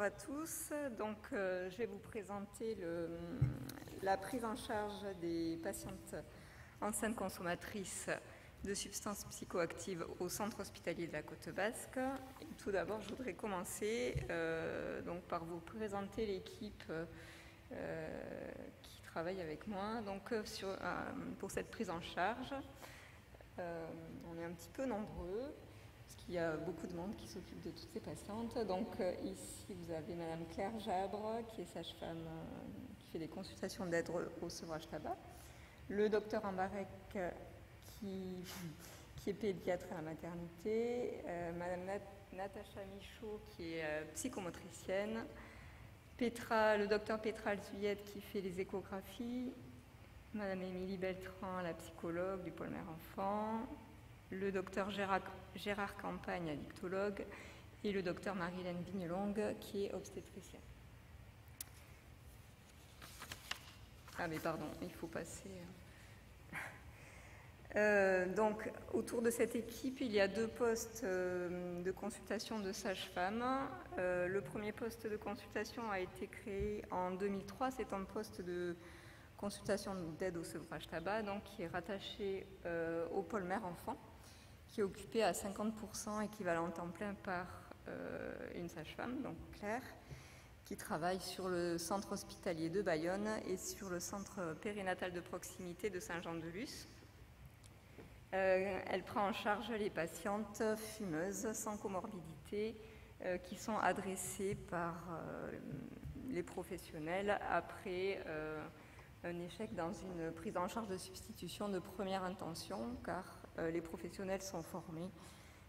à tous. Donc, je vais vous présenter la prise en charge des patientes enceintes consommatrices de substances psychoactives au centre hospitalier de la Côte Basque. Et tout d'abord, je voudrais commencer donc, par vous présenter l'équipe qui travaille avec moi donc, pour cette prise en charge. On est un petit peu nombreux. Il y a beaucoup de monde qui s'occupe de toutes ces patientes. Donc ici, vous avez Madame Claire Jabre, qui est sage-femme, qui fait des consultations d'aide au sevrage tabac. Le docteur Ambarek, qui est pédiatre à la maternité. Madame Natacha Michaud, qui est psychomotricienne. Le docteur Petra Zuyette, qui fait les échographies. Madame Émilie Beltran, la psychologue du pôle mère-enfant. Le docteur Gérard Campagne, addictologue, et le docteur Marie-Hélène Vignelongue, qui est obstétricienne. Ah mais pardon, il faut passer. Donc, autour de cette équipe, il y a 2 postes de consultation de sage-femme. Le premier poste de consultation a été créé en 2003. C'est un poste de consultation d'aide au sevrage tabac, donc qui est rattaché au pôle mère-enfant, qui est occupé à 50% équivalent temps plein par une sage-femme, donc Claire, qui travaille sur le centre hospitalier de Bayonne et sur le centre périnatal de proximité de Saint-Jean-de-Luz. Elle prend en charge les patientes fumeuses sans comorbidité qui sont adressées par les professionnels après un échec dans une prise en charge de substitution de première intention, car les professionnels sont formés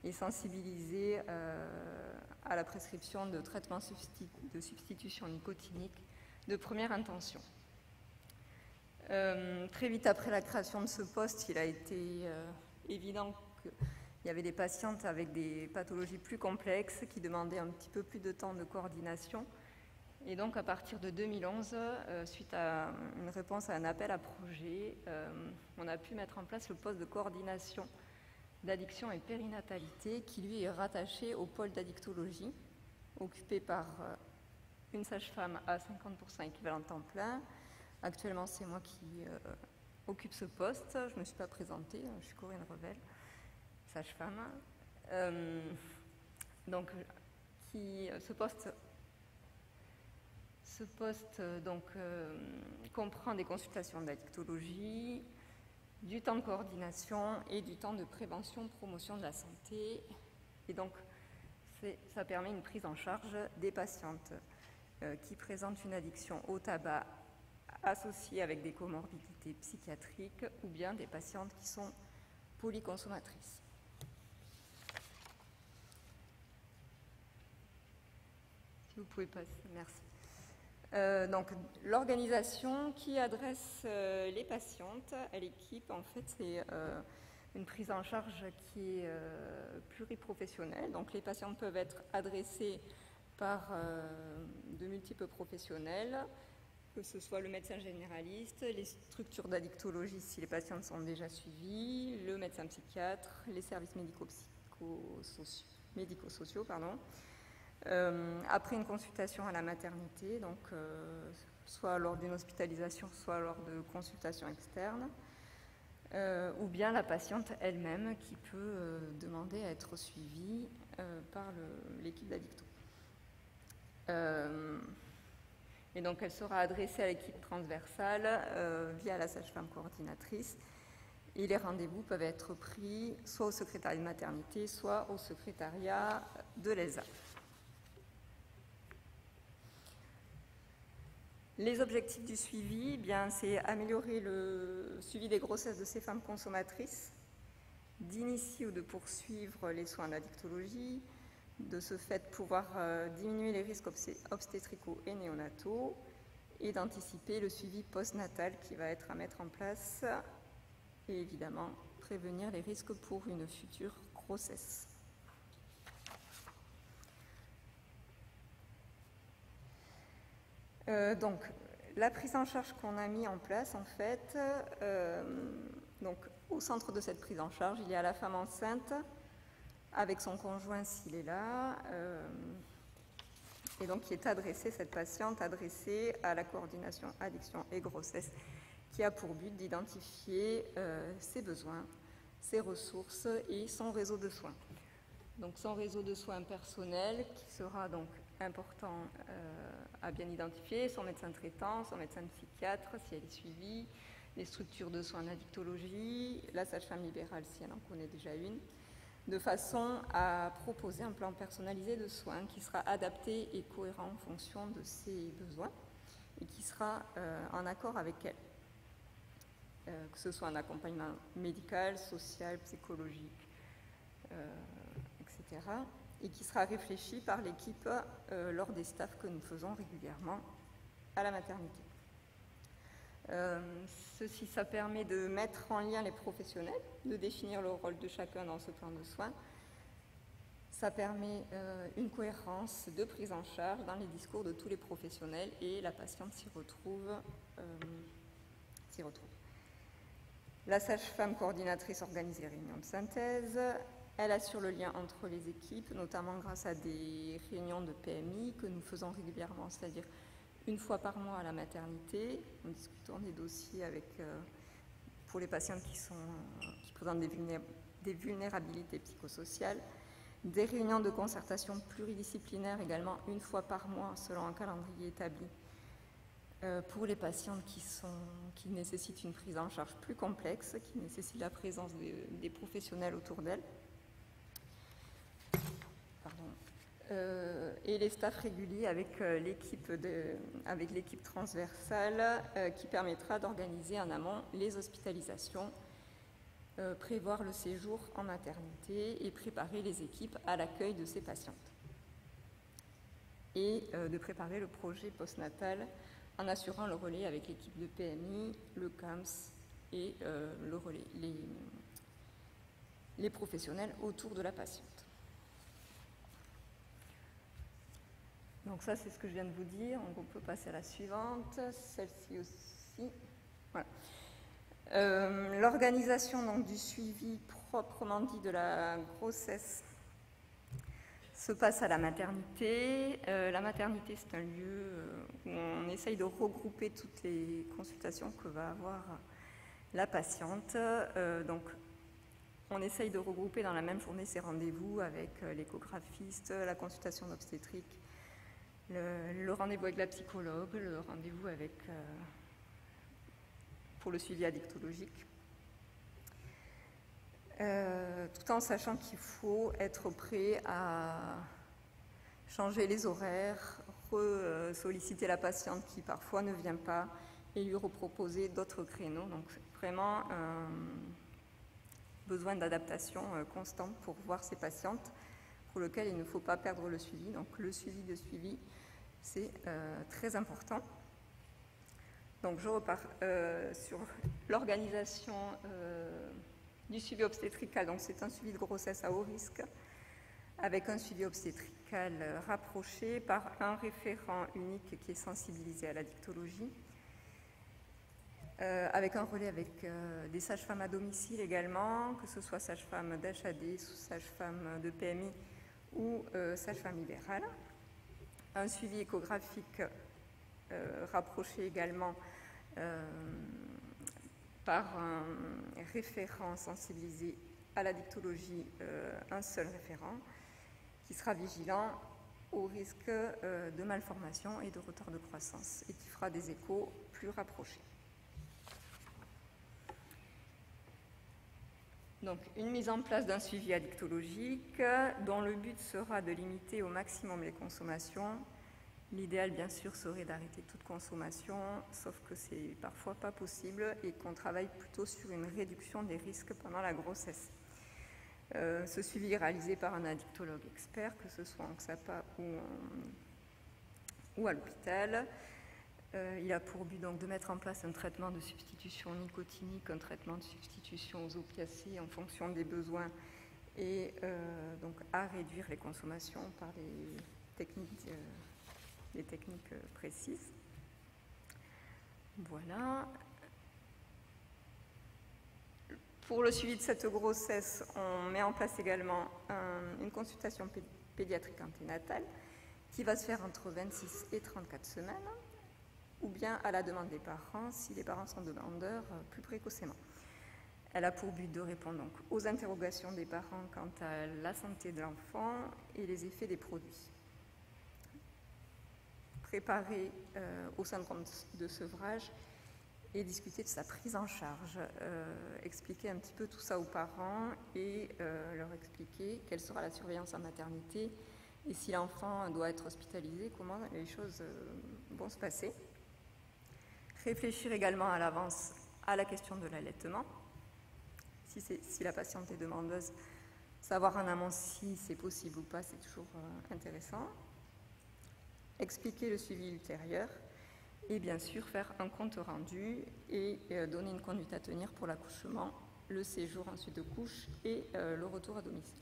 et sensibilisés à la prescription de traitements de substitution nicotinique de première intention. Très vite après la création de ce poste, il a été évident qu'il y avait des patientes avec des pathologies plus complexes qui demandaient un petit peu plus de temps de coordination. Et donc, à partir de 2011, suite à une réponse à un appel à projet, on a pu mettre en place le poste de coordination d'addiction et périnatalité qui, lui, est rattaché au pôle d'addictologie, occupé par une sage-femme à 50% équivalent temps plein. Actuellement, c'est moi qui occupe ce poste. Je ne me suis pas présentée, je suis Corinne Revel, sage-femme. Donc, ce poste comprend des consultations d'addictologie, du temps de coordination et du temps de prévention, promotion de la santé. Et donc, ça permet une prise en charge des patientes qui présentent une addiction au tabac associée avec des comorbidités psychiatriques ou bien des patientes qui sont polyconsommatrices. Si vous pouvez passer, merci. Donc, l'organisation qui adresse les patientes à l'équipe, en fait, c'est une prise en charge qui est pluriprofessionnelle. Donc, les patientes peuvent être adressées par de multiples professionnels, que ce soit le médecin généraliste, les structures d'addictologie si les patientes sont déjà suivies, le médecin psychiatre, les services médico-sociaux, après une consultation à la maternité, donc soit lors d'une hospitalisation, soit lors de consultations externes, ou bien la patiente elle-même qui peut demander à être suivie par l'équipe d'addicto. Et donc elle sera adressée à l'équipe transversale via la sage-femme coordinatrice. Et les rendez-vous peuvent être pris soit au secrétariat de maternité, soit au secrétariat de l'ESA. Les objectifs du suivi, c'est améliorer le suivi des grossesses de ces femmes consommatrices, d'initier ou de poursuivre les soins d'addictologie, de ce fait pouvoir diminuer les risques obstétricaux et néonataux et d'anticiper le suivi postnatal qui va être à mettre en place et évidemment prévenir les risques pour une future grossesse. Donc, la prise en charge qu'on a mis en place, en fait, donc, au centre de cette prise en charge, il y a la femme enceinte avec son conjoint s'il est là, et donc qui est adressée, cette patiente adressée à la coordination addiction et grossesse, qui a pour but d'identifier ses besoins, ses ressources et son réseau de soins. Donc son réseau de soins personnel qui sera donc important à bien identifier, son médecin traitant, son médecin psychiatre si elle est suivie, les structures de soins en addictologie, la sage-femme libérale si elle en connaît déjà une, de façon à proposer un plan personnalisé de soins qui sera adapté et cohérent en fonction de ses besoins et qui sera en accord avec elle. Que ce soit un accompagnement médical, social, psychologique, etc. Et qui sera réfléchi par l'équipe lors des staffs que nous faisons régulièrement à la maternité. Ceci, ça permet de mettre en lien les professionnels, de définir le rôle de chacun dans ce plan de soins. Ça permet une cohérence de prise en charge dans les discours de tous les professionnels et la patiente s'y retrouve. La sage-femme coordinatrice organise les réunions de synthèse. Elle assure le lien entre les équipes, notamment grâce à des réunions de PMI que nous faisons régulièrement, c'est-à-dire une fois par mois à la maternité. Nous discutons des dossiers pour les patientes qui présentent des vulnérabilités psychosociales. Des réunions de concertation pluridisciplinaires également une fois par mois selon un calendrier établi. Pour les patientes qui nécessitent une prise en charge plus complexe, qui nécessitent la présence des professionnels autour d'elles. Et les staffs réguliers avec l'équipe transversale qui permettra d'organiser en amont les hospitalisations, prévoir le séjour en maternité et préparer les équipes à l'accueil de ces patientes. Et de préparer le projet postnatal en assurant le relais avec l'équipe de PMI, le CAMS et le relais, les professionnels autour de la patiente. Donc ça, c'est ce que je viens de vous dire. Donc on peut passer à la suivante, celle-ci aussi. Voilà. L'organisation donc, du suivi proprement dit de la grossesse se passe à la maternité. La maternité, c'est un lieu où on essaye de regrouper toutes les consultations que va avoir la patiente. Donc, on essaye de regrouper dans la même journée ces rendez-vous avec l'échographiste, la consultation d'obstétrique, le rendez-vous avec la psychologue, le rendez-vous pour le suivi addictologique. Tout en sachant qu'il faut être prêt à changer les horaires, solliciter la patiente qui parfois ne vient pas et lui reproposer d'autres créneaux. Donc vraiment besoin d'adaptation constante pour voir ces patientes pour lequel il ne faut pas perdre le suivi. Donc le suivi, c'est très important. Donc je repars sur l'organisation du suivi obstétrical. Donc c'est un suivi de grossesse à haut risque avec un suivi obstétrical rapproché par un référent unique qui est sensibilisé à l'addictologie, avec un relais avec des sages-femmes à domicile également, que ce soit sage-femme d'HAD, sage-femme de PMI ou sage-femme libérale. Un suivi échographique rapproché également par un référent sensibilisé à l'addictologie, un seul référent, qui sera vigilant au risque de malformation et de retard de croissance et qui fera des échos plus rapprochés. Donc, une mise en place d'un suivi addictologique dont le but sera de limiter au maximum les consommations. L'idéal, bien sûr, serait d'arrêter toute consommation, sauf que c'est parfois pas possible et qu'on travaille plutôt sur une réduction des risques pendant la grossesse. Ce suivi est réalisé par un addictologue expert, que ce soit en XAPA ou à l'hôpital. Il a pour but donc de mettre en place un traitement de substitution nicotinique, un traitement de substitution aux opiacés en fonction des besoins et donc à réduire les consommations par des techniques précises. Voilà. Pour le suivi de cette grossesse, on met en place également une consultation pédiatrique anténatale qui va se faire entre 26 et 34 semaines, ou bien à la demande des parents, si les parents sont demandeurs plus précocement. Elle a pour but de répondre donc aux interrogations des parents quant à la santé de l'enfant et les effets des produits. Préparer au syndrome de sevrage et discuter de sa prise en charge, expliquer un petit peu tout ça aux parents et leur expliquer quelle sera la surveillance en maternité et si l'enfant doit être hospitalisé, comment les choses vont se passer. Réfléchir également à l'avance à la question de l'allaitement. Si la patiente est demandeuse, savoir en amont si c'est possible ou pas, c'est toujours intéressant. Expliquer le suivi ultérieur et bien sûr faire un compte rendu et donner une conduite à tenir pour l'accouchement, le séjour ensuite de couche et le retour à domicile.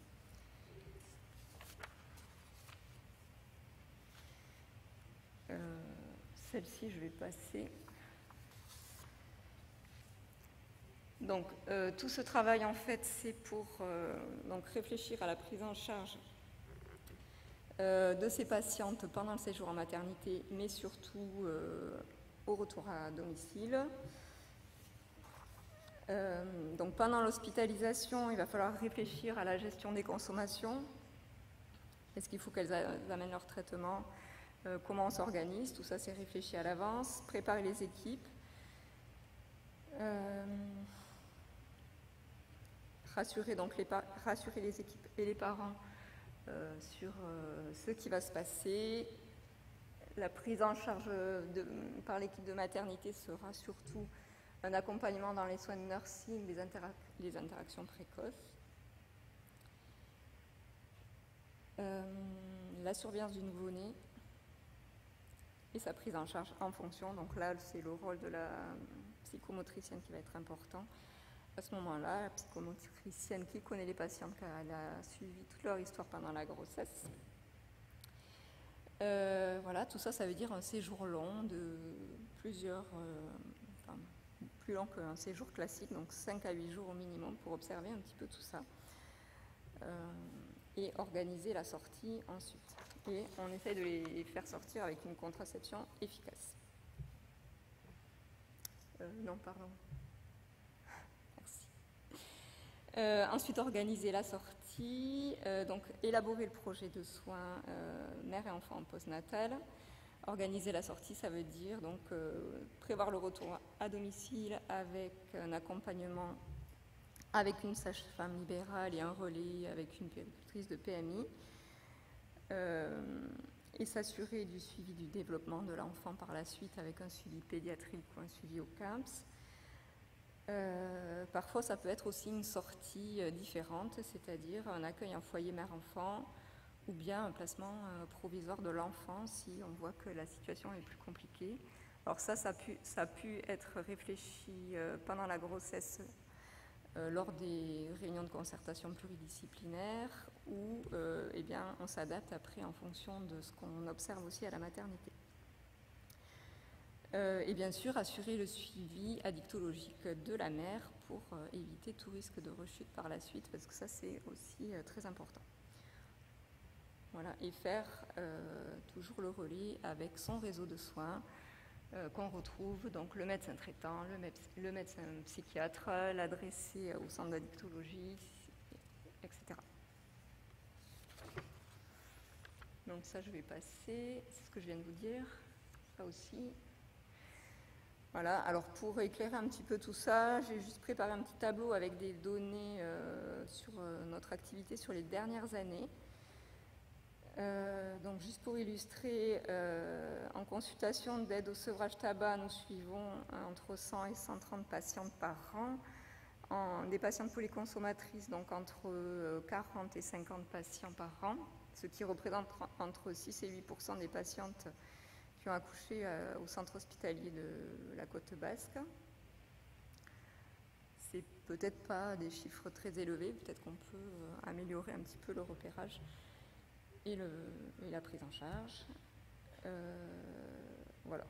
Celle-ci, je vais passer. Donc, tout ce travail, en fait, c'est pour donc réfléchir à la prise en charge de ces patientes pendant le séjour en maternité, mais surtout au retour à domicile. Donc, pendant l'hospitalisation, il va falloir réfléchir à la gestion des consommations. Est-ce qu'il faut qu'elles amènent leur traitement? Comment on s'organise? Tout ça, c'est réfléchi à l'avance. Préparer les équipes. Rassurer les équipes et les parents sur ce qui va se passer. La prise en charge par l'équipe de maternité sera surtout un accompagnement dans les soins de nursing, les interactions précoces. La surveillance du nouveau-né et sa prise en charge en fonction. Donc là, c'est le rôle de la psychomotricienne qui va être important. À ce moment-là, la psychomotricienne qui connaît les patientes car elle a suivi toute leur histoire pendant la grossesse. Voilà, tout ça, ça veut dire un séjour long de plus long qu'un séjour classique, donc 5 à 8 jours au minimum pour observer un petit peu tout ça et organiser la sortie ensuite. Et on essaie de les faire sortir avec une contraception efficace. Non, pardon. Ensuite, organiser la sortie, donc élaborer le projet de soins mère et enfant en postnatal. Organiser la sortie, ça veut dire donc prévoir le retour à domicile avec un accompagnement avec une sage-femme libérale et un relais avec une puéricultrice de PMI. Et s'assurer du suivi du développement de l'enfant par la suite avec un suivi pédiatrique ou un suivi au CAMPS. Parfois, ça peut être aussi une sortie différente, c'est-à-dire un accueil en foyer mère-enfant ou bien un placement provisoire de l'enfant si on voit que la situation est plus compliquée. Alors ça a pu être réfléchi pendant la grossesse lors des réunions de concertation pluridisciplinaire où eh bien, on s'adapte après en fonction de ce qu'on observe aussi à la maternité. Et bien sûr, assurer le suivi addictologique de la mère pour éviter tout risque de rechute par la suite, parce que ça, c'est aussi très important. Voilà, et faire toujours le relais avec son réseau de soins qu'on retrouve, donc le médecin traitant, le médecin psychiatre, l'adresser au centre d'addictologie, etc. Donc ça, je vais passer, c'est ce que je viens de vous dire, ça aussi. Voilà, alors pour éclairer un petit peu tout ça, j'ai juste préparé un petit tableau avec des données sur notre activité sur les dernières années. Donc juste pour illustrer, en consultation d'aide au sevrage tabac, nous suivons entre 100 et 130 patientes par an. Des patientes polyconsommatrices, donc entre 40 et 50 patients par an, ce qui représente entre 6 et 8% des patientes qui ont accouché au centre hospitalier de la Côte Basque. C'est peut-être pas des chiffres très élevés, peut-être qu'on peut améliorer un petit peu le repérage et la prise en charge. Voilà.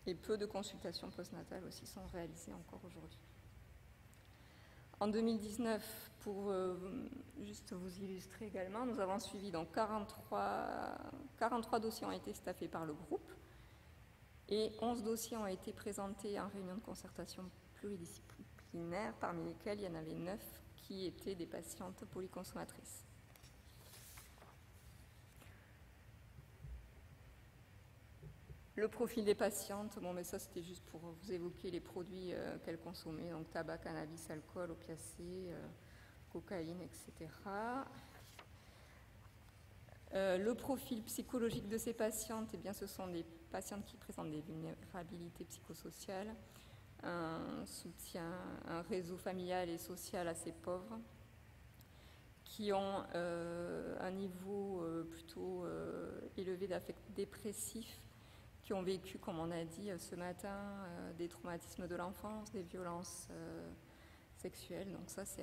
Et peu de consultations postnatales aussi sont réalisées encore aujourd'hui. En 2019, pour juste vous illustrer également, nous avons suivi donc 43 dossiers ont été staffés par le groupe et 11 dossiers ont été présentés en réunion de concertation pluridisciplinaire, parmi lesquels il y en avait 9 qui étaient des patientes polyconsommatrices. Le profil des patientes, bon, mais ça c'était juste pour vous évoquer les produits qu'elles consommaient, donc tabac, cannabis, alcool, opiacés, cocaïne, etc. Le profil psychologique de ces patientes, eh bien, ce sont des patientes qui présentent des vulnérabilités psychosociales, un soutien, un réseau familial et social assez pauvre, qui ont un niveau plutôt élevé d'affect dépressif, qui ont vécu, comme on a dit ce matin, des traumatismes de l'enfance, des violences sexuelles. Donc ça, c'est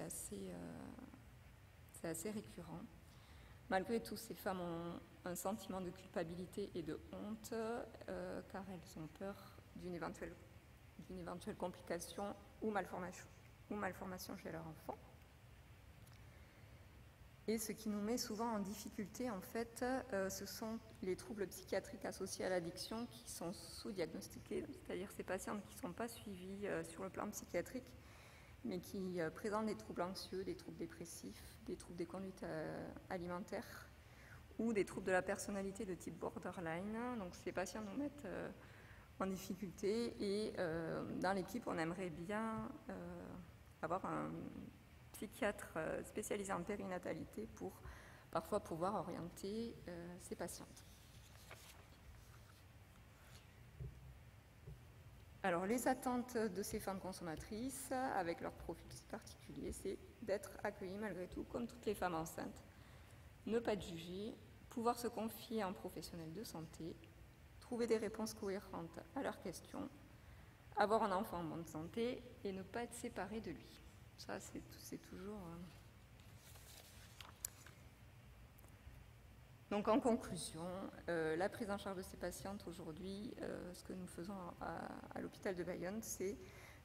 assez récurrent. Malgré tout, ces femmes ont un sentiment de culpabilité et de honte, car elles ont peur d'une éventuelle complication ou malformation chez leur enfant. Et ce qui nous met souvent en difficulté, en fait, ce sont les troubles psychiatriques associés à l'addiction qui sont sous-diagnostiqués, c'est-à-dire ces patientes qui ne sont pas suivies sur le plan psychiatrique, mais qui présentent des troubles anxieux, des troubles dépressifs, des troubles des conduites alimentaires ou des troubles de la personnalité de type borderline. Donc ces patients nous mettent en difficulté et dans l'équipe, on aimerait bien avoir un psychiatre spécialisé en périnatalité pour parfois pouvoir orienter ces patientes. Alors, les attentes de ces femmes consommatrices, avec leur profil particulier, c'est d'être accueillies malgré tout, comme toutes les femmes enceintes, ne pas être jugées, pouvoir se confier à un professionnel de santé, trouver des réponses cohérentes à leurs questions, avoir un enfant en bonne santé et ne pas être séparée de lui. Ça, c'est toujours... Donc, en conclusion, la prise en charge de ces patientes aujourd'hui, ce que nous faisons à l'hôpital de Bayonne, c'est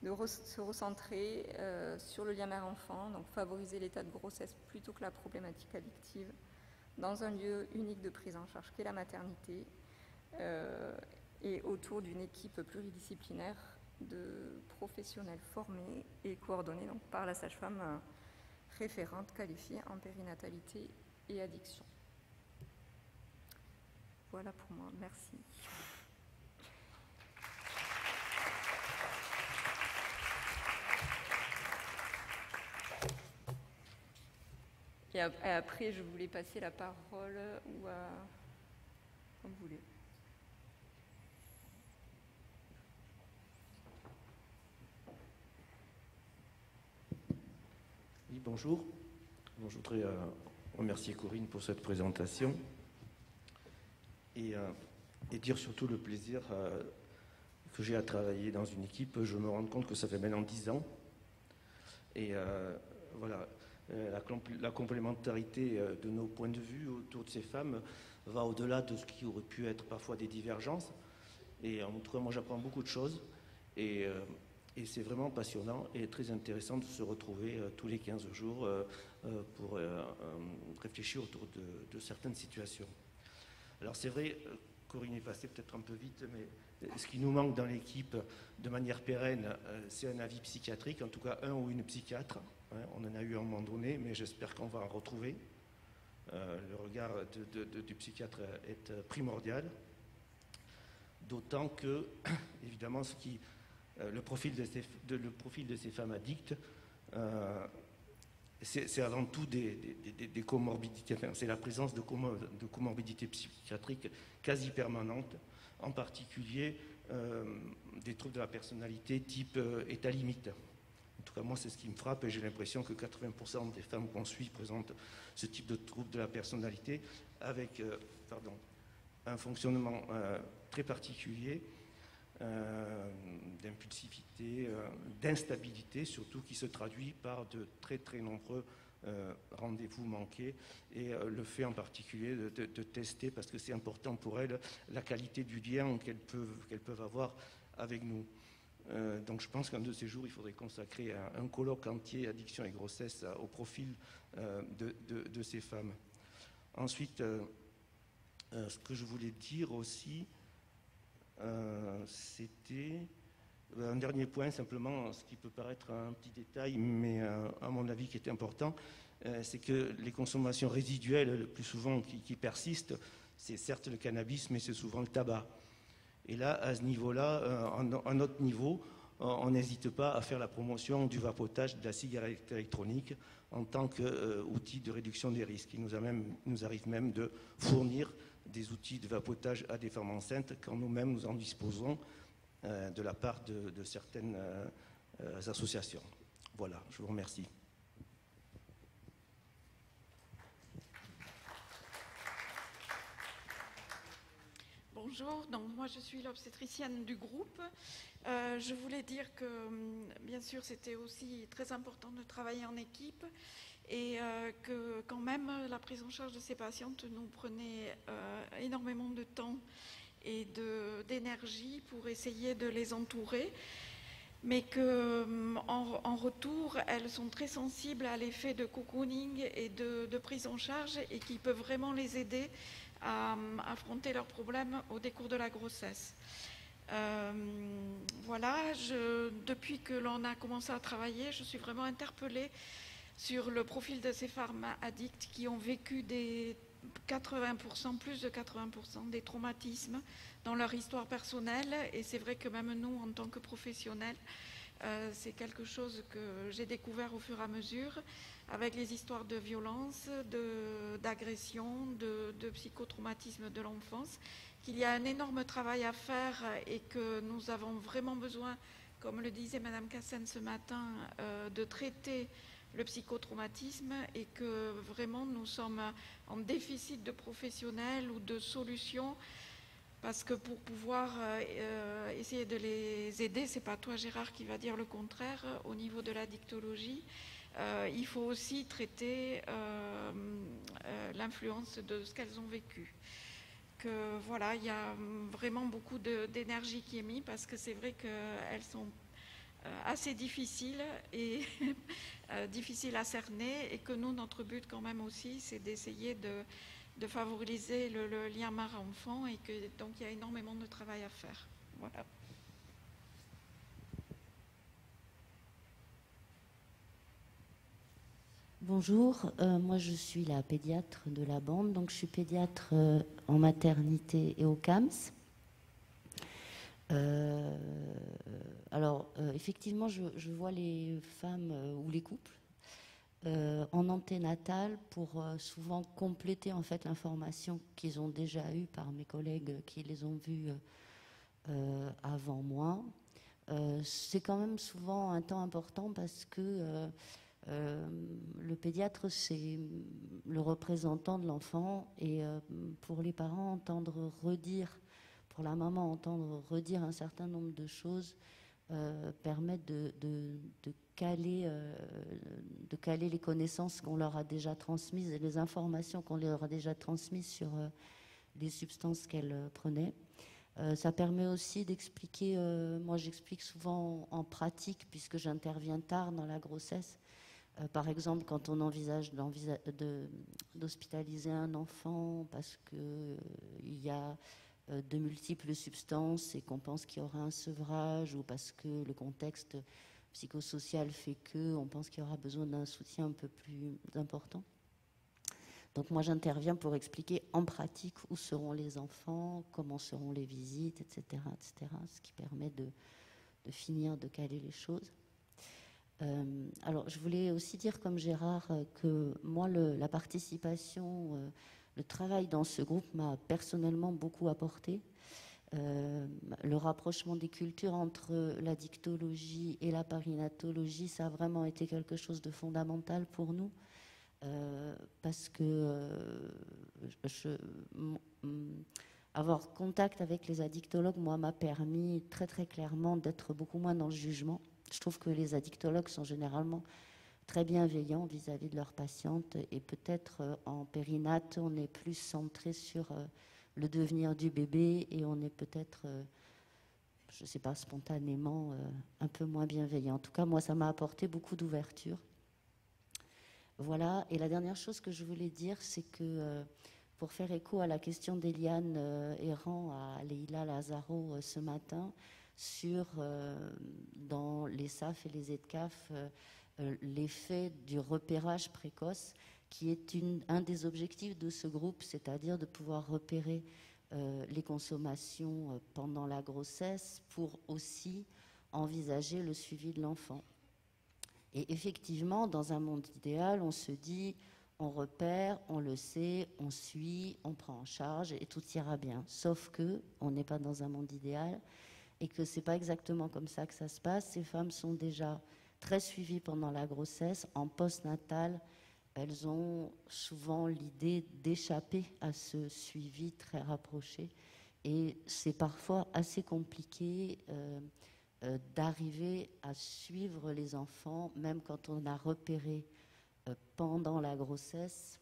de se recentrer sur le lien mère-enfant, donc favoriser l'état de grossesse plutôt que la problématique addictive, dans un lieu unique de prise en charge qu'est la maternité, et autour d'une équipe pluridisciplinaire de professionnels formés et coordonnés donc, par la sage-femme référente qualifiée en périnatalité et addiction. Voilà pour moi, merci. Et après, je voulais passer la parole ou à... comme vous voulez. Oui, bonjour. Je voudrais remercier Corinne pour cette présentation et dire surtout le plaisir que j'ai à travailler dans une équipe. Je me rends compte que ça fait maintenant 10 ans. Et voilà, la complémentarité de nos points de vue autour de ces femmes va au-delà de ce qui aurait pu être parfois des divergences. Et en tout cas, moi, j'apprends beaucoup de choses. Et c'est vraiment passionnant et très intéressant de se retrouver tous les 15 jours pour réfléchir autour de certaines situations. Alors c'est vrai, Corinne est passée peut-être un peu vite, mais ce qui nous manque dans l'équipe de manière pérenne, c'est un avis psychiatrique, en tout cas un ou une psychiatre. Hein, on en a eu à un moment donné, mais j'espère qu'on va en retrouver. Le regard du psychiatre est primordial. D'autant que, évidemment, le profil de ces femmes addictes, c'est avant tout des comorbidités, enfin, c'est la présence de comorbidités psychiatriques quasi permanentes, en particulier des troubles de la personnalité type état limite. En tout cas, moi, c'est ce qui me frappe et j'ai l'impression que 80% des femmes qu'on suit présentent ce type de troubles de la personnalité avec un fonctionnement très particulier, d'impulsivité, d'instabilité surtout, qui se traduit par de très très nombreux rendez-vous manqués et le fait en particulier de tester, parce que c'est important pour elles, la qualité du lien qu'elles peuvent avoir avec nous. Donc je pense qu'un de ces jours, il faudrait consacrer un colloque entier, addiction et grossesse, au profil de ces femmes. Ensuite, ce que je voulais dire aussi, c'était un dernier point, simplement, ce qui peut paraître un petit détail, mais à mon avis qui est important, c'est que les consommations résiduelles, le plus souvent qui persistent, c'est certes le cannabis, mais c'est souvent le tabac. Et là, à ce niveau-là, à notre niveau, on n'hésite pas à faire la promotion du vapotage de la cigarette électronique en tant qu'outil de réduction des risques. Il nous arrive même de fournir des outils de vapotage à des femmes enceintes quand nous-mêmes nous en disposons de la part de certaines associations. Voilà, je vous remercie. Bonjour, donc moi je suis l'obstétricienne du groupe. Je voulais dire que bien sûr c'était aussi très important de travailler en équipe et que quand même la prise en charge de ces patientes nous prenait énormément de temps et d'énergie pour essayer de les entourer, mais qu'en retour elles sont très sensibles à l'effet de cocooning et de prise en charge et qui peuvent vraiment les aider à affronter leurs problèmes au décours de la grossesse. Voilà, depuis que l'on a commencé à travailler, je suis vraiment interpellée sur le profil de ces femmes addictes qui ont vécu plus de 80% des traumatismes dans leur histoire personnelle. Et c'est vrai que même nous, en tant que professionnels, c'est quelque chose que j'ai découvert au fur et à mesure avec les histoires de violence, d'agression, de psychotraumatisme de l'enfance, qu'il y a un énorme travail à faire et que nous avons vraiment besoin, comme le disait Madame Cassen ce matin, de traiter le psychotraumatisme et que vraiment nous sommes en déficit de professionnels ou de solutions. Parce que pour pouvoir essayer de les aider, c'est pas toi Gérard qui va dire le contraire, au niveau de la dictologie, il faut aussi traiter l'influence de ce qu'elles ont vécu. Que voilà, il y a vraiment beaucoup d'énergie qui est mise parce que c'est vrai qu'elles sont assez difficiles et difficiles à cerner et que nous, notre but quand même aussi, c'est d'essayer de favoriser le lien mère-enfant et que donc il y a énormément de travail à faire. Voilà. Bonjour, moi je suis la pédiatre de la bande, donc je suis pédiatre en maternité et au CAMS. Effectivement, je vois les femmes ou les couples en anténatal pour souvent compléter en fait l'information qu'ils ont déjà eue par mes collègues qui les ont vues avant moi. C'est quand même souvent un temps important parce que le pédiatre, c'est le représentant de l'enfant et pour les parents, entendre redire, pour la maman, entendre redire un certain nombre de choses permet de caler les connaissances qu'on leur a déjà transmises et les informations qu'on leur a déjà transmises sur les substances qu'elles prenaient. Ça permet aussi d'expliquer, moi j'explique souvent en pratique puisque j'interviens tard dans la grossesse. Par exemple, quand on envisage d'hospitaliser un enfant parce qu'il y a de multiples substances et qu'on pense qu'il y aura un sevrage ou parce que le contexte psychosocial fait qu'on pense qu'il y aura besoin d'un soutien un peu plus important. Donc moi j'interviens pour expliquer en pratique où seront les enfants, comment seront les visites, etc., ce qui permet de finir de caler les choses. Alors, je voulais aussi dire, comme Gérard, que moi, la participation, le travail dans ce groupe m'a personnellement beaucoup apporté. Le rapprochement des cultures entre la dictologie et la périnatologie, ça a vraiment été quelque chose de fondamental pour nous. Parce que avoir contact avec les addictologues, moi, m'a permis très très clairement d'être beaucoup moins dans le jugement. Je trouve que les addictologues sont généralement très bienveillants vis-à-vis de leurs patientes et peut-être en périnate, on est plus centré sur le devenir du bébé et on est peut-être, je ne sais pas, spontanément un peu moins bienveillants. En tout cas, moi, ça m'a apporté beaucoup d'ouverture. Voilà, et la dernière chose que je voulais dire, c'est que pour faire écho à la question d'Eliane Errant à Leïla Lazaro ce matin, sur, dans les SAF et les EDCAF, l'effet du repérage précoce, qui est un des objectifs de ce groupe, c'est-à-dire de pouvoir repérer les consommations pendant la grossesse pour aussi envisager le suivi de l'enfant. Et effectivement, dans un monde idéal, on se dit, on repère, on le sait, on suit, on prend en charge et tout ira bien. Sauf que on n'est pas dans un monde idéal et que c'est pas exactement comme ça que ça se passe. Ces femmes sont déjà très suivies pendant la grossesse, en postnatal. Elles ont souvent l'idée d'échapper à ce suivi très rapproché. Et c'est parfois assez compliqué d'arriver à suivre les enfants, même quand on a repéré pendant la grossesse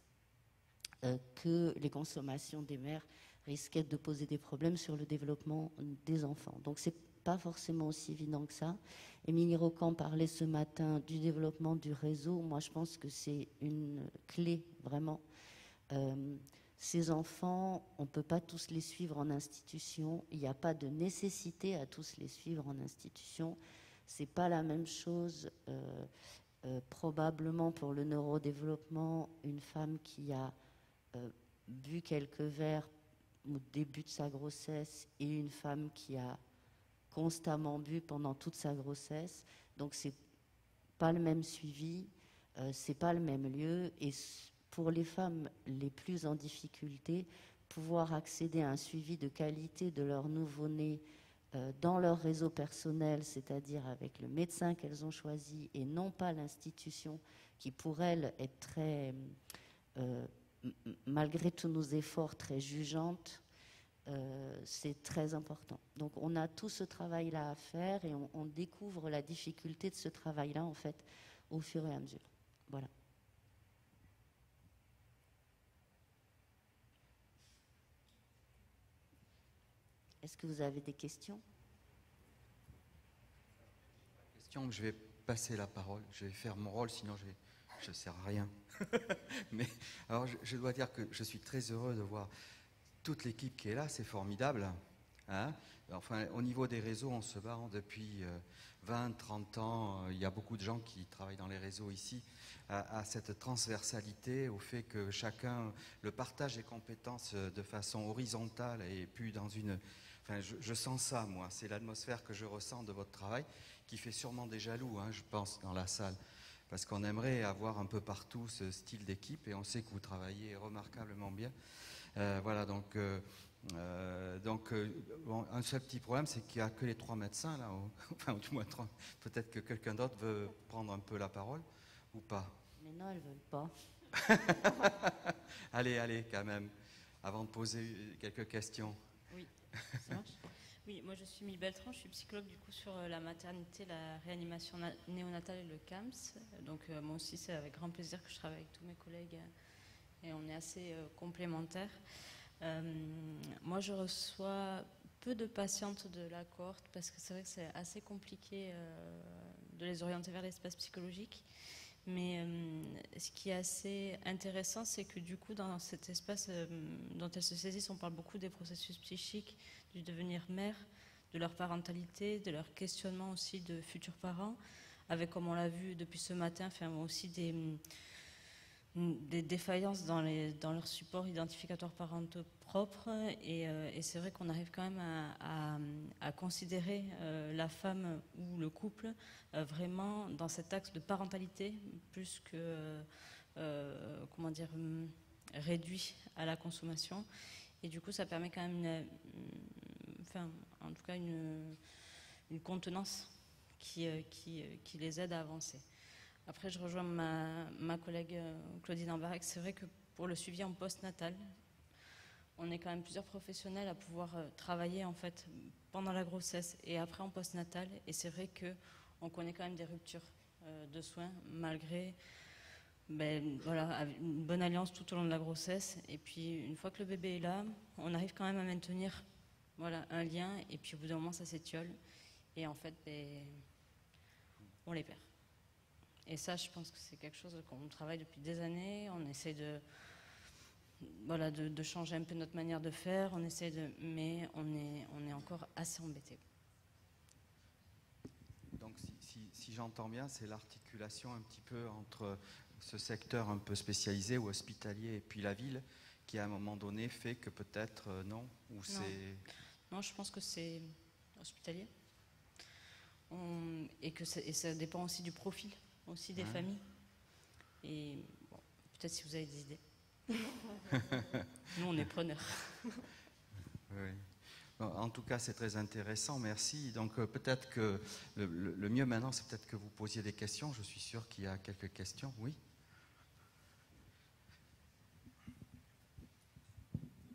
que les consommations des mères risquaient de poser des problèmes sur le développement des enfants. Donc c'est pas forcément aussi évident que ça. Émilie Rocan parlait ce matin du développement du réseau. Moi, je pense que c'est une clé, vraiment. Ces enfants, on ne peut pas tous les suivre en institution. Il n'y a pas de nécessité à tous les suivre en institution. Ce n'est pas la même chose, probablement pour le neurodéveloppement, une femme qui a bu quelques verres au début de sa grossesse et une femme qui a constamment bu pendant toute sa grossesse. Donc c'est pas le même suivi, c'est pas le même lieu. Et pour les femmes les plus en difficulté, pouvoir accéder à un suivi de qualité de leur nouveau-né dans leur réseau personnel, c'est-à-dire avec le médecin qu'elles ont choisi et non pas l'institution qui pour elles est très, malgré tous nos efforts, très jugeante, c'est très important. Donc on a tout ce travail-là à faire et on découvre la difficulté de ce travail-là en fait au fur et à mesure. Voilà. Est-ce que vous avez des questions? Je vais passer la parole, je vais faire mon rôle, sinon je ne sers à rien. Mais alors je dois dire que je suis très heureux de voir toute l'équipe qui est là, c'est formidable. Hein, enfin, au niveau des réseaux, on se bat depuis 20, 30 ans. Il y a beaucoup de gens qui travaillent dans les réseaux ici, à cette transversalité, au fait que chacun le partage des compétences de façon horizontale et puis dans une... Enfin, je sens ça, moi. C'est l'atmosphère que je ressens de votre travail qui fait sûrement des jaloux, hein, je pense, dans la salle. Parce qu'on aimerait avoir un peu partout ce style d'équipe et on sait que vous travaillez remarquablement bien. Voilà, donc bon, un seul petit problème, c'est qu'il n'y a que les 3 médecins là, enfin du moins 3. Peut-être que quelqu'un d'autre veut prendre un peu la parole ou pas. Mais non, elles ne veulent pas. Allez, quand même, avant de poser quelques questions. Oui, ça marche. Oui, moi je suis Mille Beltran, je suis psychologue du coup sur la maternité, la réanimation néonatale et le CAMS. Donc moi aussi c'est avec grand plaisir que je travaille avec tous mes collègues et on est assez complémentaires. Moi je reçois peu de patientes de la cohorte parce que c'est vrai que c'est assez compliqué de les orienter vers l'espace psychologique. Mais ce qui est assez intéressant, c'est que du coup, dans cet espace dont elles se saisissent, on parle beaucoup des processus psychiques, du devenir mère, de leur parentalité, de leur questionnement aussi de futurs parents, avec, comme on l'a vu depuis ce matin, enfin, aussi des défaillances dans leur support identificateur parentaux propre. Et c'est vrai qu'on arrive quand même à considérer la femme ou le couple vraiment dans cet axe de parentalité plus que comment dire, réduit à la consommation. Et du coup, ça permet quand même en tout cas une contenance qui les aide à avancer. Après, je rejoins ma collègue Claudine Ambarek. C'est vrai que pour le suivi en postnatal, on est quand même plusieurs professionnels à pouvoir travailler en fait pendant la grossesse et après en postnatal. Et c'est vrai qu'on connaît quand même des ruptures de soins malgré voilà, une bonne alliance tout au long de la grossesse. Et puis une fois que le bébé est là, on arrive quand même à maintenir voilà, un lien, et puis au bout d'un moment, ça s'étiole. Et en fait, on les perd. Et ça, je pense que c'est quelque chose qu'on travaille depuis des années. On essaie de changer un peu notre manière de faire. Mais on est encore assez embêtés. Donc, si j'entends bien, c'est l'articulation un petit peu entre ce secteur un peu spécialisé ou hospitalier et puis la ville qui, à un moment donné, fait que peut-être non, ou c'est... Non, je pense que c'est hospitalier. Et ça dépend aussi du profil, aussi des familles. Et bon, peut-être si vous avez des idées. Nous, on est preneurs. Oui. En tout cas, c'est très intéressant, merci. Donc peut-être que le mieux maintenant, c'est peut-être que vous posiez des questions. Je suis sûr qu'il y a quelques questions. Oui.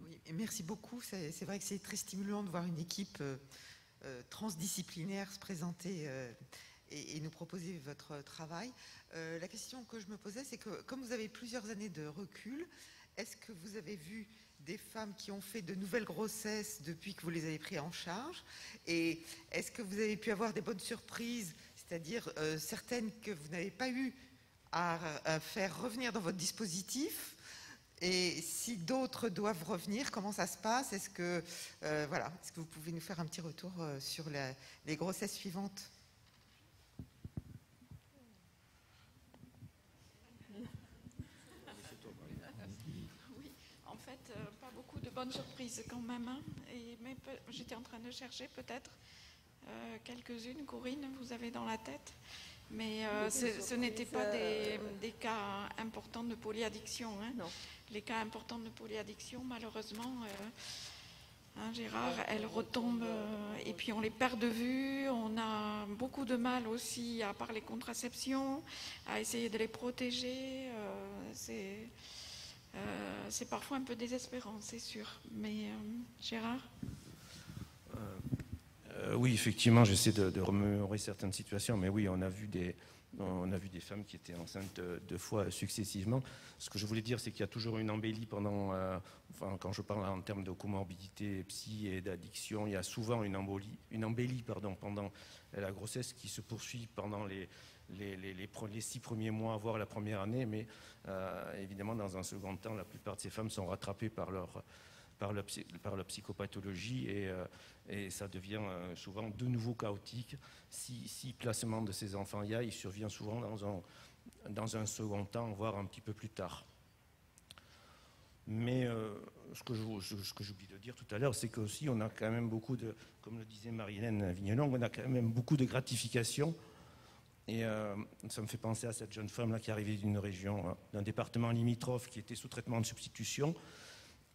Oui, merci beaucoup. C'est vrai que c'est très stimulant de voir une équipe transdisciplinaire se présenter et nous proposer votre travail. La question que je me posais, c'est que comme vous avez plusieurs années de recul, est-ce que vous avez vu des femmes qui ont fait de nouvelles grossesses depuis que vous les avez pris en charge? Et est-ce que vous avez pu avoir des bonnes surprises, c'est-à-dire certaines que vous n'avez pas eu à faire revenir dans votre dispositif? Et si d'autres doivent revenir, comment ça se passe? Est-ce que vous pouvez nous faire un petit retour sur les grossesses suivantes? Pas beaucoup de bonnes surprises quand même. Hein. Mais j'étais en train de chercher peut-être quelques-unes. Corinne, vous avez dans la tête. Mais ce n'étaient pas des cas importants de polyaddiction. Hein. Non. Les cas importants de polyaddiction, malheureusement, Gérard, elles retombent et puis on les perd de vue. On a beaucoup de mal aussi à parler contraception, à essayer de les protéger. C'est parfois un peu désespérant, c'est sûr. Mais Gérard? Oui, effectivement, j'essaie de remémorer certaines situations, mais oui, on a vu des femmes qui étaient enceintes 2 fois successivement. Ce que je voulais dire, c'est qu'il y a toujours une embellie pendant, quand je parle en termes de comorbidité psy et d'addiction, il y a souvent une embellie pendant la grossesse qui se poursuit pendant les 6 premiers mois, voire la première année, mais évidemment, dans un second temps, la plupart de ces femmes sont rattrapées par leur psychopathologie et ça devient souvent de nouveau chaotique. Si placement de ces enfants il survient souvent dans un second temps, voire un petit peu plus tard. Mais ce que j'oublie de dire tout à l'heure, c'est qu'aussi on a quand même beaucoup de, comme le disait Marie-Hélène Vigneron, on a quand même beaucoup de gratification. Et ça me fait penser à cette jeune femme-là qui est arrivée d'une région, d'un département limitrophe qui était sous traitement de substitution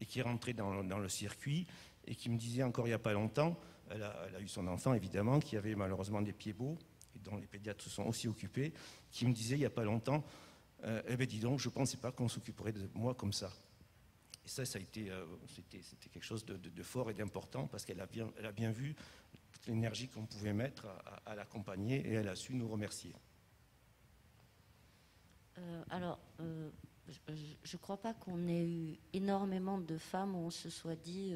et qui est rentrée dans le circuit et qui me disait encore il n'y a pas longtemps, elle a eu son enfant évidemment, qui avait malheureusement des pieds beaux et dont les pédiatres se sont aussi occupés, qui me disait il n'y a pas longtemps, eh bien dis donc, je ne pensais pas qu'on s'occuperait de moi comme ça. Et ça a été, c'était quelque chose de fort et d'important parce qu'elle a bien vu toute l'énergie qu'on pouvait mettre à l'accompagner et elle a su nous remercier. Je ne crois pas qu'on ait eu énormément de femmes où on se soit dit,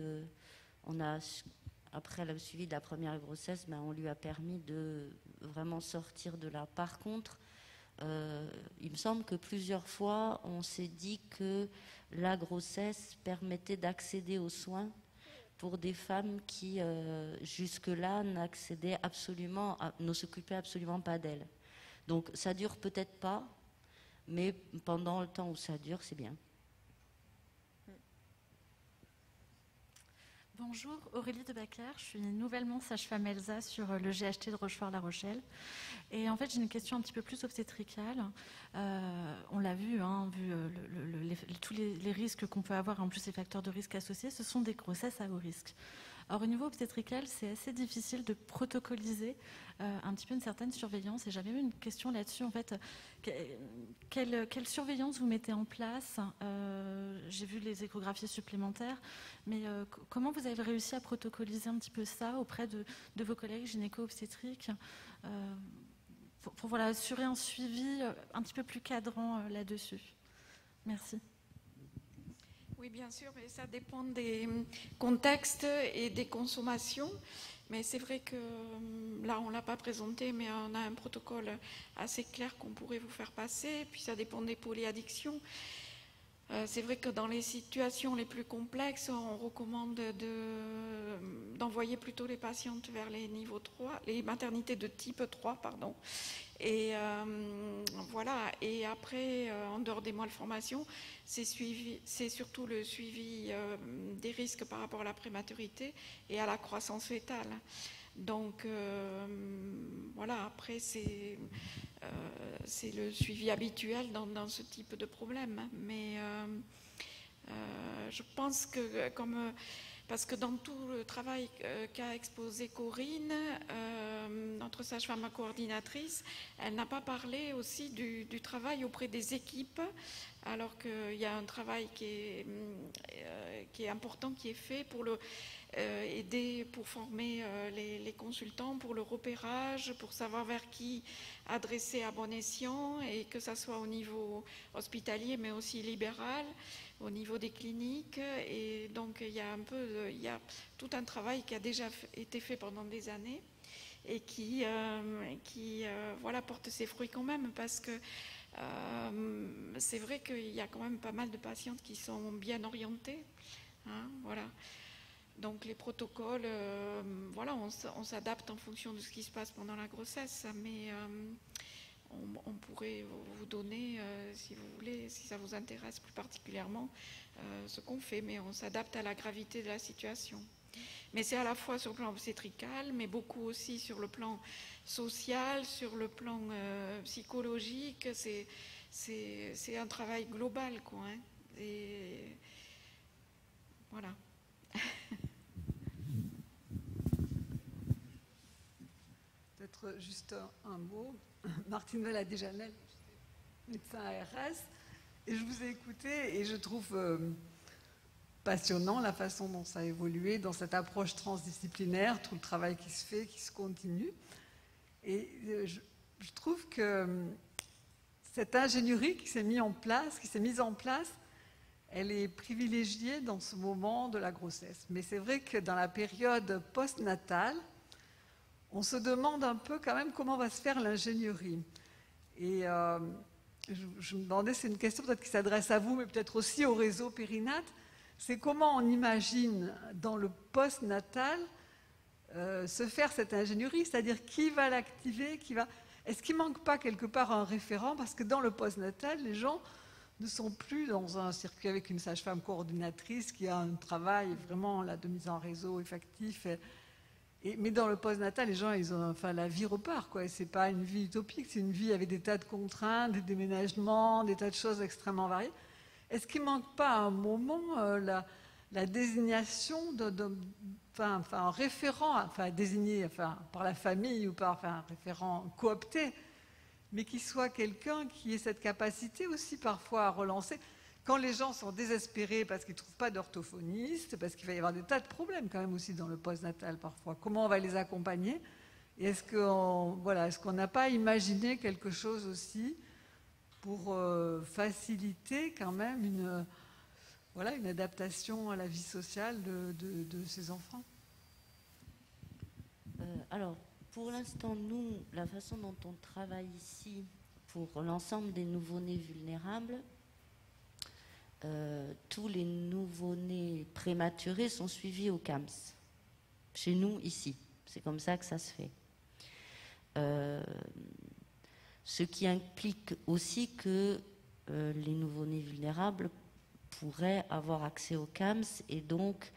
après le suivi de la première grossesse, on lui a permis de vraiment sortir de là. Par contre, il me semble que plusieurs fois, on s'est dit que la grossesse permettait d'accéder aux soins pour des femmes qui, jusque-là, ne s'occupaient absolument pas d'elles. Donc, ça dure peut-être pas, mais pendant le temps où ça dure, c'est bien. Bonjour, Aurélie de Baclair, je suis nouvellement sage-femme Elsa sur le GHT de Rochefort-La Rochelle. Et en fait, j'ai une question un petit peu plus obstétricale. On l'a vu, tous les risques qu'on peut avoir, en plus les facteurs de risque associés, ce sont des grossesses à haut risque. Or, au niveau obstétrical, c'est assez difficile de protocoliser un petit peu une certaine surveillance. Et j'avais eu une question là-dessus. En fait, quelle surveillance vous mettez en place? J'ai vu les échographies supplémentaires, mais comment vous avez réussi à protocoliser un petit peu ça auprès de vos collègues gynéco-obstétriques pour assurer un suivi un petit peu plus cadrant là-dessus? Merci. Oui, bien sûr, mais ça dépend des contextes et des consommations. Mais c'est vrai que là, on ne l'a pas présenté, mais on a un protocole assez clair qu'on pourrait vous faire passer. Puis ça dépend des polyaddictions. C'est vrai que dans les situations les plus complexes, on recommande d'envoyer plutôt les patientes vers les niveaux 3, les maternités de type 3, pardon. Et voilà. Et après, en dehors des mois de formation, c'est surtout le suivi des risques par rapport à la prématurité et à la croissance fœtale. Donc voilà, après c'est le suivi habituel dans ce type de problème. Mais je pense que parce que dans tout le travail qu'a exposé Corinne, notre sage-femme coordinatrice, elle n'a pas parlé aussi du travail auprès des équipes, alors qu'il y a un travail qui est important, qui est fait pour aider, pour former les consultants, pour le repérage, pour savoir vers qui adresser à bon escient, et que ça soit au niveau hospitalier, mais aussi libéral, au niveau des cliniques. Et donc il y a tout un travail qui a déjà été fait pendant des années et qui voilà, porte ses fruits quand même, parce que c'est vrai qu'il y a quand même pas mal de patientes qui sont bien orientées, hein, voilà. Donc les protocoles, voilà, on s'adapte en fonction de ce qui se passe pendant la grossesse, mais on pourrait vous donner, si vous voulez, si ça vous intéresse plus particulièrement, ce qu'on fait, mais on s'adapte à la gravité de la situation. Mais c'est à la fois sur le plan obstétrical, mais beaucoup aussi sur le plan social, sur le plan psychologique. C'est un travail global, quoi, hein. Et voilà. Peut-être juste un mot. Martine Valadé-Janel, médecin ARS, et je vous ai écouté et je trouve passionnant la façon dont ça a évolué, dans cette approche transdisciplinaire, tout le travail qui se fait, qui se continue. Et je trouve que cette ingénierie qui s'est mise en place, elle est privilégiée dans ce moment de la grossesse. Mais c'est vrai que dans la période postnatale, on se demande un peu quand même comment va se faire l'ingénierie. Et je me demandais, c'est une question peut-être qui s'adresse à vous, mais peut-être aussi au réseau Périnat, c'est comment on imagine dans le postnatal se faire cette ingénierie, c'est-à-dire qui va l'activer, Est-ce qu'il ne manque pas quelque part un référent? Parce que dans le postnatal, les gens ne sont plus dans un circuit avec une sage-femme coordinatrice qui a un travail vraiment de mise en réseau effectif. Mais dans le postnatal, les gens, la vie repart, quoi. C'est pas une vie utopique, c'est une vie avec des tas de contraintes, des déménagements, des tas de choses extrêmement variées. Est-ce qu'il ne manque pas à un moment la désignation un référent, désigné par la famille ou par un référent coopté, mais qui soit quelqu'un qui ait cette capacité aussi parfois à relancer quand les gens sont désespérés parce qu'ils ne trouvent pas d'orthophoniste, parce qu'il va y avoir des tas de problèmes quand même aussi dans le postnatal parfois. Comment on va les accompagner? Et est-ce qu'on n'a pas imaginé quelque chose aussi pour faciliter quand même une adaptation à la vie sociale de ces enfants? Alors, pour l'instant, nous, la façon dont on travaille ici pour l'ensemble des nouveau-nés vulnérables, tous les nouveau-nés prématurés sont suivis au CAMS. Chez nous, ici. C'est comme ça que ça se fait. Ce qui implique aussi que les nouveau-nés vulnérables pourraient avoir accès au CAMS et donc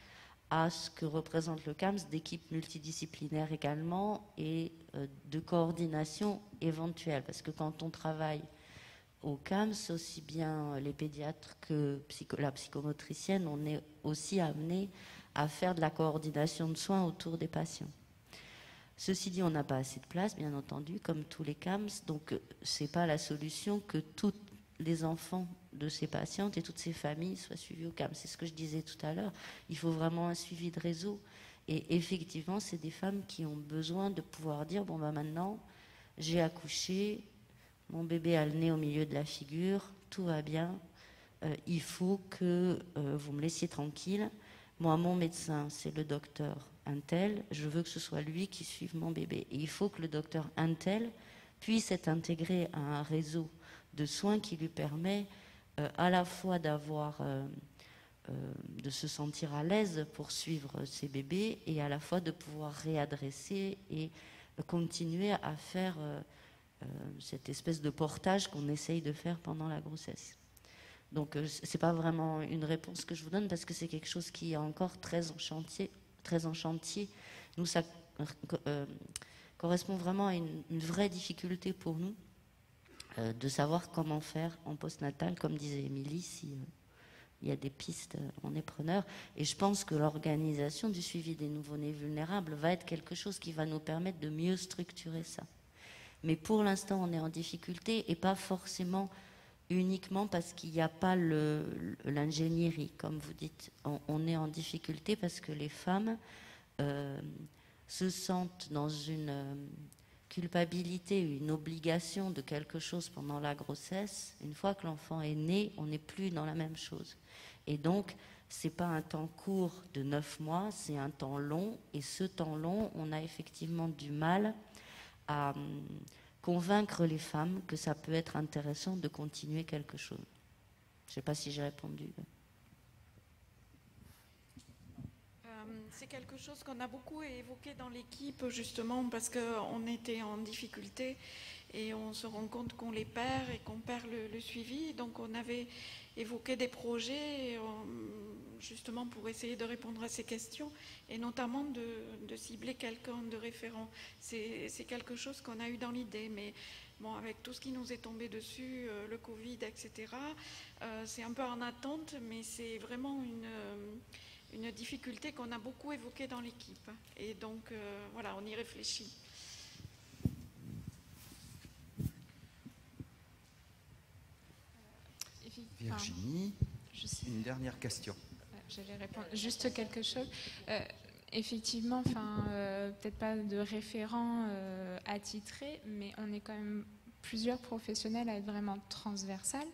à ce que représente le CAMS d'équipes multidisciplinaires également et de coordination éventuelle. Parce que quand on travaille au CAMS, aussi bien les pédiatres que la psychomotricienne, on est aussi amené à faire de la coordination de soins autour des patients. Ceci dit, on n'a pas assez de place, bien entendu, comme tous les CAMS, donc ce n'est pas la solution que tous les enfants de ces patientes et toutes ces familles soient suivis au CAMS. C'est ce que je disais tout à l'heure, il faut vraiment un suivi de réseau. Et effectivement, c'est des femmes qui ont besoin de pouvoir dire, bon ben maintenant, j'ai accouché, mon bébé a le nez au milieu de la figure, tout va bien, il faut que vous me laissiez tranquille. Moi, mon médecin, c'est le docteur Untel. Je veux que ce soit lui qui suive mon bébé. Et il faut que le docteur Untel puisse être intégré à un réseau de soins qui lui permet à la fois d'avoir, de se sentir à l'aise pour suivre ses bébés et à la fois de pouvoir réadresser et continuer à faire cette espèce de portage qu'on essaye de faire pendant la grossesse. Donc c'est pas vraiment une réponse que je vous donne parce que c'est quelque chose qui est encore très en chantier. Nous, ça correspond vraiment à une vraie difficulté pour nous de savoir comment faire en postnatal, comme disait Émilie, si il y a des pistes, on est preneur. Et je pense que l'organisation du suivi des nouveau-nés vulnérables va être quelque chose qui va nous permettre de mieux structurer ça. Mais pour l'instant, on est en difficulté et pas forcément uniquement parce qu'il n'y a pas l'ingénierie, comme vous dites. On est en difficulté parce que les femmes se sentent dans une culpabilité, une obligation de quelque chose pendant la grossesse. Une fois que l'enfant est né, on n'est plus dans la même chose. Et donc, ce n'est pas un temps court de 9 mois, c'est un temps long. Et ce temps long, on a effectivement du mal à convaincre les femmes que ça peut être intéressant de continuer quelque chose. Je ne sais pas si j'ai répondu. C'est quelque chose qu'on a beaucoup évoqué dans l'équipe, justement, parce qu'on était en difficulté et on se rend compte qu'on les perd et qu'on perd le suivi. Donc on avait évoqué des projets justement pour essayer de répondre à ces questions et notamment de cibler quelqu'un de référent. C'est quelque chose qu'on a eu dans l'idée, mais bon, avec tout ce qui nous est tombé dessus, le Covid, etc., c'est un peu en attente, mais c'est vraiment une difficulté qu'on a beaucoup évoquée dans l'équipe. Et donc, voilà, on y réfléchit. Virginie, une dernière question. J'allais répondre juste quelque chose. Effectivement, peut-être pas de référent attitré, mais on est quand même plusieurs professionnels à être vraiment transversales.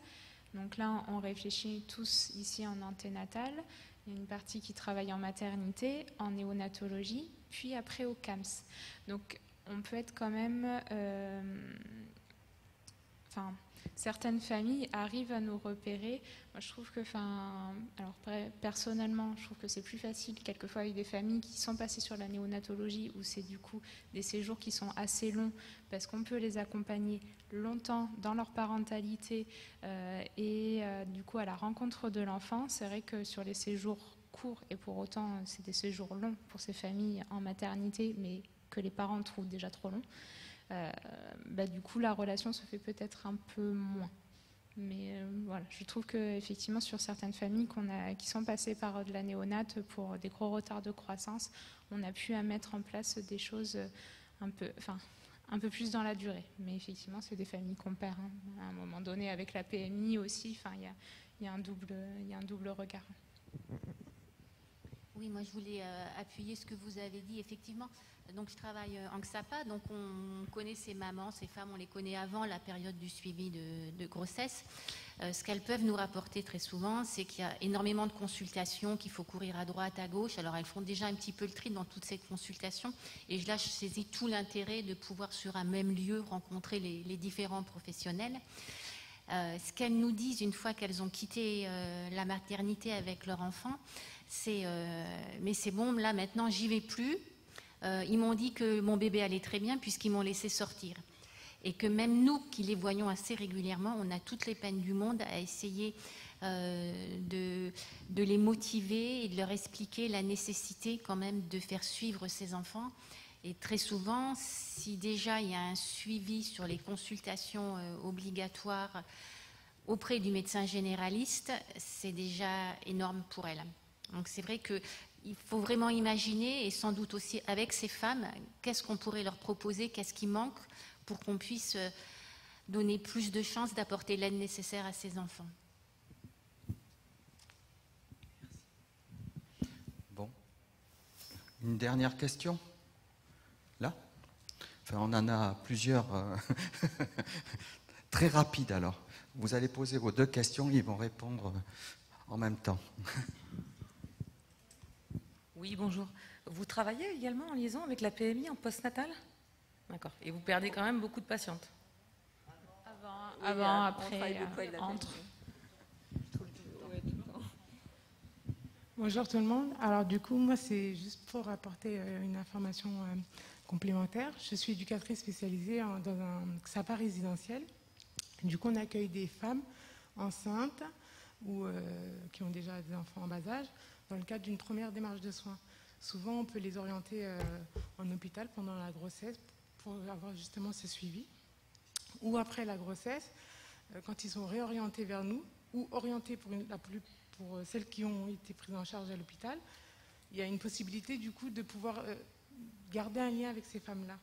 Donc là, on réfléchit tous ici en anténatal. Il y a une partie qui travaille en maternité, en néonatologie, puis après au CAMS. Donc on peut être quand même... certaines familles arrivent à nous repérer. Moi, je trouve que, alors personnellement, je trouve que c'est plus facile quelquefois avec des familles qui sont passées sur la néonatologie où c'est du coup des séjours qui sont assez longs parce qu'on peut les accompagner longtemps dans leur parentalité du coup à la rencontre de l'enfant. C'est vrai que sur les séjours courts et pour autant c'est des séjours longs pour ces familles en maternité, mais que les parents trouvent déjà trop longs. Du coup la relation se fait peut-être un peu moins, mais voilà, je trouve que effectivement sur certaines familles qui sont passées par de la néonate pour des gros retards de croissance, on a pu mettre en place des choses un peu plus dans la durée, mais effectivement c'est des familles qu'on perd à un moment donné avec la PMI aussi. Il y a un double regard. Oui, moi je voulais appuyer ce que vous avez dit. Effectivement, donc je travaille en XAPA, donc on connaît ces mamans, ces femmes, on les connaît avant la période du suivi de grossesse. Ce qu'elles peuvent nous rapporter très souvent, c'est qu'il y a énormément de consultations, qu'il faut courir à droite, à gauche. Alors elles font déjà un petit peu le tri dans toutes ces consultations. Et là, je saisis tout l'intérêt de pouvoir sur un même lieu rencontrer les différents professionnels. Ce qu'elles nous disent une fois qu'elles ont quitté la maternité avec leur enfant, c'est mais c'est bon, là maintenant j'y vais plus. Ils m'ont dit que mon bébé allait très bien puisqu'ils m'ont laissé sortir. Et que même nous, qui les voyons assez régulièrement, on a toutes les peines du monde à essayer de les motiver et de leur expliquer la nécessité quand même de faire suivre ces enfants. Et très souvent, si déjà il y a un suivi sur les consultations obligatoires auprès du médecin généraliste, c'est déjà énorme pour elles. Donc c'est vrai qu'il faut vraiment imaginer, et sans doute aussi avec ces femmes, qu'est-ce qu'on pourrait leur proposer, qu'est-ce qui manque pour qu'on puisse donner plus de chances d'apporter l'aide nécessaire à ces enfants. Bon. Une dernière question ? Là ? Enfin, on en a plusieurs. Très rapides alors. Vous allez poser vos 2 questions, ils vont répondre en même temps. Oui, bonjour. Vous travaillez également en liaison avec la PMI en postnatal? D'accord. Et vous perdez quand même beaucoup de patientes? Avant, après, entre. Bonjour tout le monde. Alors du coup, moi c'est juste pour apporter une information complémentaire. Je suis éducatrice spécialisée dans un XAPA résidentiel. Du coup, on accueille des femmes enceintes ou qui ont déjà des enfants en bas âge dans le cadre d'une première démarche de soins. Souvent, on peut les orienter en hôpital pendant la grossesse pour avoir justement ce suivi. Ou après la grossesse, quand ils sont réorientés vers nous ou orientés pour celles qui ont été prises en charge à l'hôpital, il y a une possibilité du coup de pouvoir garder un lien avec ces femmes-là.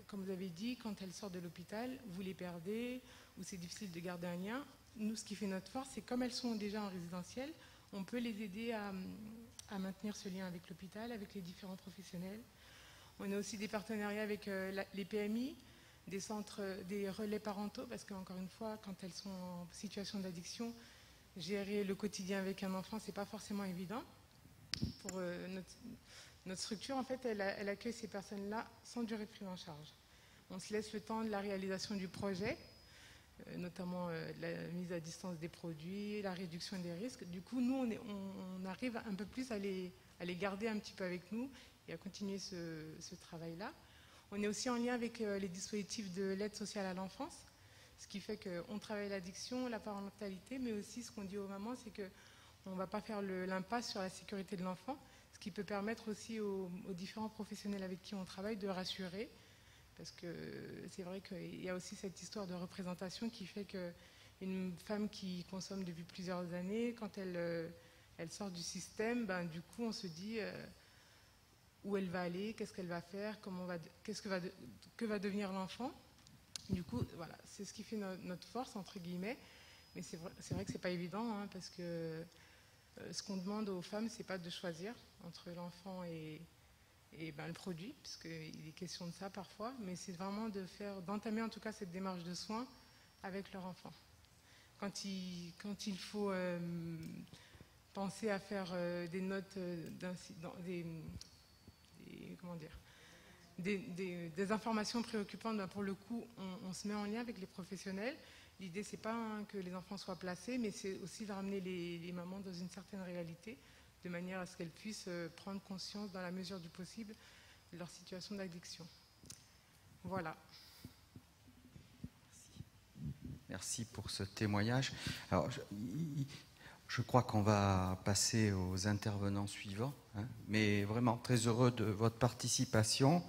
Comme vous avez dit, quand elles sortent de l'hôpital, vous les perdez ou c'est difficile de garder un lien. Nous, ce qui fait notre force, c'est comme elles sont déjà en résidentiel, on peut les aider à maintenir ce lien avec l'hôpital, avec les différents professionnels. On a aussi des partenariats avec les PMI, des centres, des relais parentaux, parce qu'encore une fois, quand elles sont en situation d'addiction, gérer le quotidien avec un enfant, c'est pas forcément évident. Pour notre structure, en fait, elle accueille ces personnes-là sans durée de prise en charge. On se laisse le temps de la réalisation du projet, notamment la mise à distance des produits, la réduction des risques. Du coup, nous, on arrive un peu plus à les garder un petit peu avec nous et à continuer ce travail-là. On est aussi en lien avec les dispositifs de l'aide sociale à l'enfance, ce qui fait qu'on travaille l'addiction, la parentalité, mais aussi ce qu'on dit aux mamans, c'est qu'on ne va pas faire l'impasse sur la sécurité de l'enfant, ce qui peut permettre aussi aux différents professionnels avec qui on travaille de rassurer, parce que c'est vrai qu'il y a aussi cette histoire de représentation qui fait qu'une femme qui consomme depuis plusieurs années, quand elle sort du système, du coup on se dit où elle va aller, qu'est-ce qu'elle va faire, que va devenir l'enfant. Du coup, voilà, c'est ce qui fait notre force, entre guillemets. Mais c'est vrai que c'est pas évident, hein, parce que ce qu'on demande aux femmes, c'est pas de choisir entre l'enfant et le produit, puisqu'il est question de ça parfois, mais c'est vraiment d'entamer en tout cas cette démarche de soins avec leur enfant. Quand il faut penser à faire des notes des informations préoccupantes, pour le coup, on se met en lien avec les professionnels. L'idée, c'est pas que les enfants soient placés, mais c'est aussi de ramener les mamans dans une certaine réalité, de manière à ce qu'elles puissent prendre conscience, dans la mesure du possible, de leur situation d'addiction. Voilà. Merci pour ce témoignage. Alors, je crois qu'on va passer aux intervenants suivants, hein, mais vraiment très heureux de votre participation.